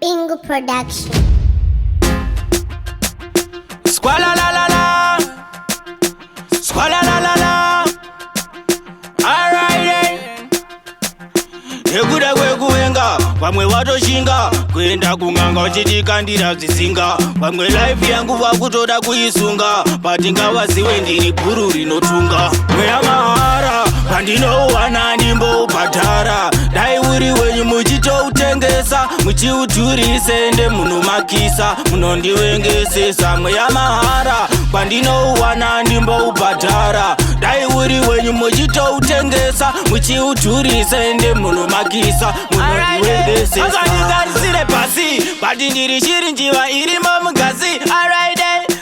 Bingu production. Swallo la la la, swallo la la la. Alright, nekuda kwekuwenga vamwe watoshinga kuenda kung'anga uchitikandira zvisinga vamwe life yangu vakutoda kuisunga patingavaziwe ndiri guru rinotunga Mweya Mahara pandinouwana ndimboubhadhara dai uri wenyu muchitoutengesa muchiudhurise ende munomakisa munondivengesesa Mweya Mahara pandinouwana ndimboubhadhara dai uri wenyu muchitoutengesa muchiudhurise ende munomakisa munondivengesesa akandingarisire pasi bati ndiri shiri njiva irimo mugazi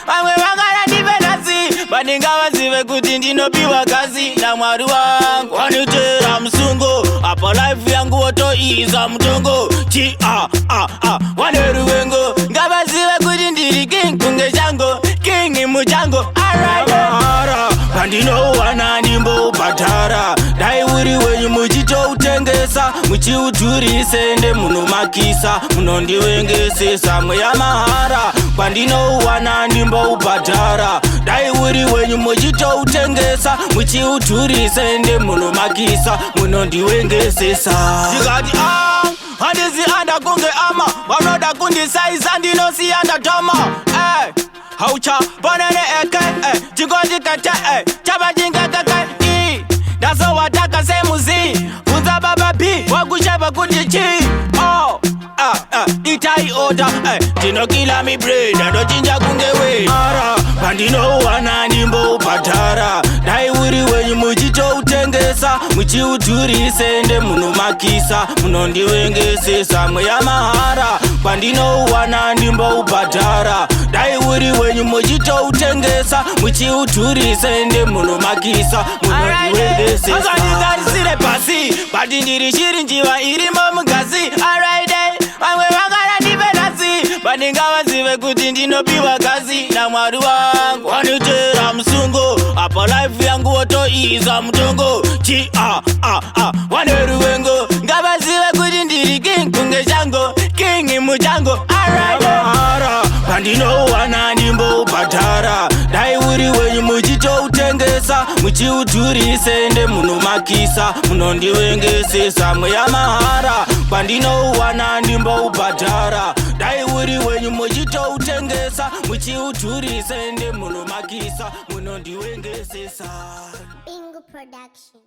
vamwe vangarandipedasi vandingavazive kuti ndinopiwa gazi namwari wangu wanitera musungo apa life yangu wotoiza mutongo waneruvengo ngavazive kuti ndiri king kunge chango king muchango Mahara pandinouwana ndimboubhadhara dai uri wenyu muchitoutengesa muchiudhurise ende munomakisa munondivengesesa Mweya Mahara pandinouwana ndimboubhadhara dai uri wenyu muchitoutengesa muchiudhurise ende munomakisa munondivengesesa ndikati handizi andakunge ama vanoda kundisaisa ndinosiya ndatoma haucha ponene eke chingondikete chava chingekeke ndazowataka semuzi vunza baba b wakusheva kuti chi itai oda ndinokila mibreda ndochinja kunge we pandinouwana ndimboubhadhara dai uri wenyu muchitoutengesa muchiudhurise ende munomakisa munondivengesesa Mweya Mahara pandinouwana ndimboubhadhara dai uri wenyu muchitoutengesa muchiudhurise ende munomakisa munondivengesesa akandingarisire pasi bati ndiri shiri njiva irimo mugazi vamwe vangarandipedasi vandingavazive kuti ndinopiwa gazi namwari wangu wanitera musungo apa life yangu wotoiza mutongo waneruvengo ngavazive kuti ndiri king kunge chango king muchango Mahara pandinouwana ndimboubhadhara dai uri wenyu muchitoutengesa muchiudhurise ende munomakisa munondivengesesa Mweya Mahara pandinouwana ndimboubhadhara dai uri wenyu muchitoutengesa muchiudhurise ende munomakisa munondivengesesa Bingu production.